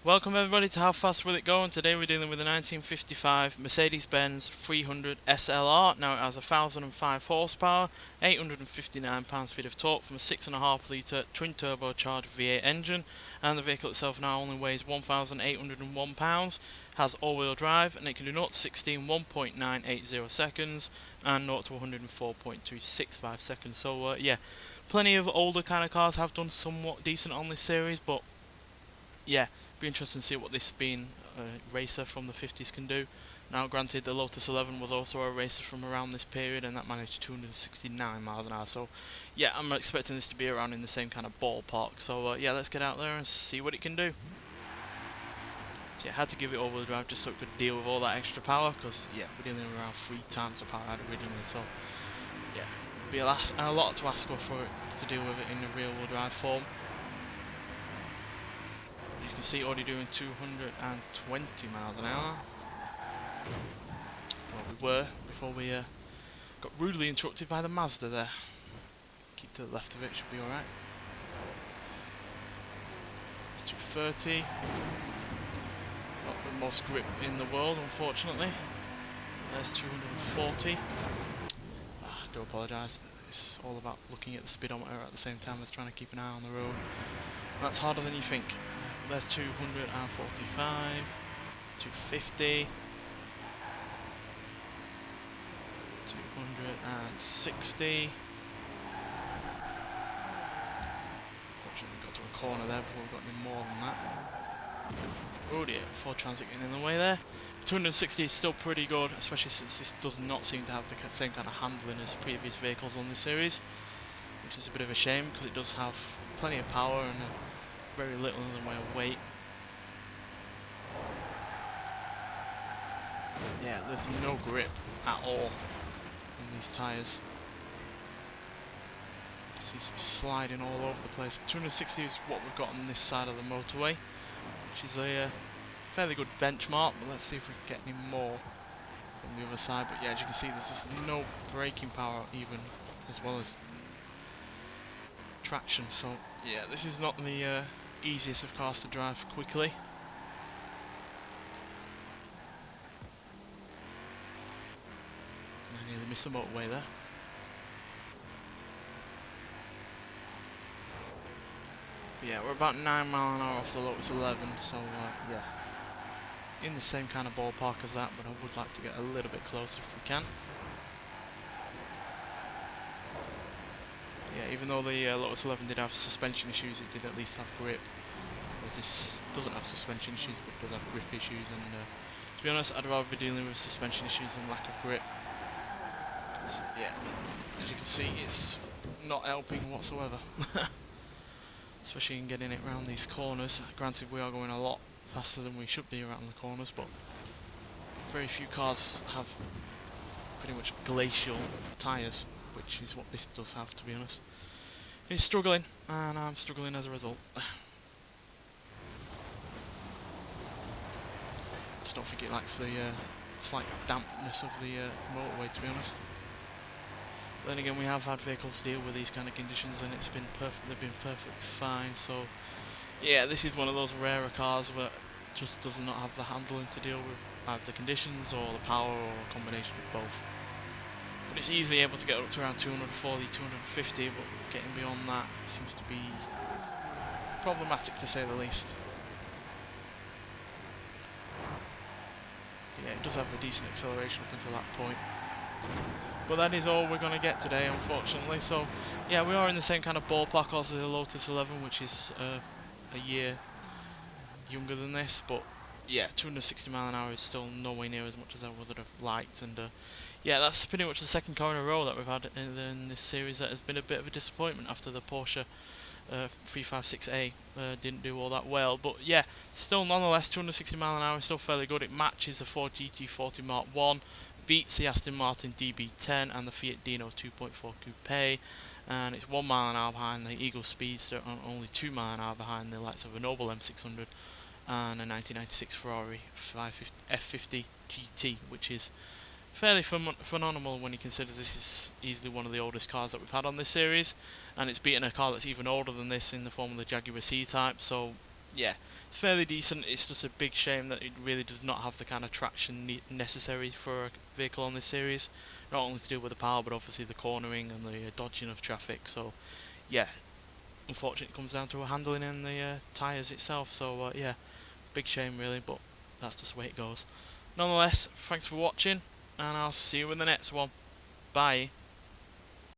Welcome everybody to How Fast Will It Go, and today we're dealing with a 1955 Mercedes-Benz 300 SLR. Now it has 1005 horsepower, 859 pounds-feet of torque from a 6.5 litre twin-turbocharged V8 engine, and the vehicle itself now only weighs 1,801 pounds, has all-wheel drive, and it can do 0 to 60 in 1.980 seconds, and 0 to 104.265 seconds. So yeah, plenty of older kind of cars have done somewhat decent on this series, but yeah, be interesting to see what this being a racer from the 50s can do. Now granted, the Lotus 11 was also a racer from around this period, and that managed 269 miles an hour, so yeah, I'm expecting this to be around in the same kind of ballpark. So yeah, let's get out there and see what it can do. So yeah, I had to give it all-wheel drive just so it could deal with all that extra power, because yeah, we're dealing with around 3 times the power I had originally, so yeah, it'd be a lot to ask for it to deal with it in the rear-wheel drive form. You can see already doing 220 miles an hour. Well, we were before we got rudely interrupted by the Mazda there. Keep to the left of it, should be alright. It's 230. Not the most grip in the world, unfortunately. There's 240. I do apologise. It's all about looking at the speedometer at the same time as trying to keep an eye on the road. That's harder than you think. There's 245, 250, 260. Fortunately, we got to a corner there before we got any more than that. Oh dear, Ford Transit getting in the way there. 260 is still pretty good, especially since this does not seem to have the same kind of handling as previous vehicles on this series, which is a bit of a shame because it does have plenty of power and very little in the way of weight. Yeah, there's no grip at all in these tyres. It seems to be sliding all over the place. 260 is what we've got on this side of the motorway, which is a fairly good benchmark, but let's see if we can get any more from the other side. But yeah, as you can see, there's just no braking power even, as well as traction. So yeah, this is not the easiest of cars to drive quickly. I nearly missed the motorway there. But yeah, we're about 9 miles an hour off the Lotus 11, so yeah, in the same kind of ballpark as that, but I would like to get a little bit closer if we can. Yeah, even though the Lotus 11 did have suspension issues, it did at least have grip. Whereas this doesn't have suspension issues, but does have grip issues. And to be honest, I'd rather be dealing with suspension issues than lack of grip. Yeah, as you can see, it's not helping whatsoever. Especially in getting it around these corners. Granted, we are going a lot faster than we should be around the corners, but very few cars have pretty much glacial tyres, which is what this does have, to be honest. It's struggling, and I'm struggling as a result. Just don't think it likes the slight dampness of the motorway, to be honest. But then again, we have had vehicles deal with these kind of conditions, and it's been they've been perfectly fine. So yeah, this is one of those rarer cars that just does not have the handling to deal with either the conditions or the power, or a combination of both. But it's easily able to get up to around 240, 250, but getting beyond that seems to be problematic, to say the least. But yeah, it does have a decent acceleration up until that point. But that is all we're going to get today, unfortunately. So yeah, we are in the same kind of ballpark as the Lotus 11, which is a year younger than this, but yeah, 260 miles an hour is still nowhere near as much as I would have liked. And yeah, that's pretty much the second car in a row that we've had in this series that has been a bit of a disappointment after the Porsche 356A didn't do all that well. But yeah, still nonetheless, 260 miles an hour is still fairly good. It matches the Ford GT40 Mark 1, beats the Aston Martin DB10 and the Fiat Dino 2.4 Coupe, and it's 1 mile an hour behind the Eagle Speedster and only 2 miles an hour behind the likes of a Noble M600 and a 1996 Ferrari F50 GT, which is fairly phenomenal when you consider this is easily one of the oldest cars that we've had on this series, and it's beaten a car that's even older than this in the form of the Jaguar C-Type. So yeah, it's fairly decent. It's just a big shame that it really does not have the kind of traction necessary for a vehicle on this series. Not only to do with the power, but obviously the cornering and the dodging of traffic. So, yeah, unfortunately, it comes down to a handling and the tyres itself. So, yeah, big shame really, but that's just the way it goes. Nonetheless, thanks for watching, and I'll see you in the next one. Bye.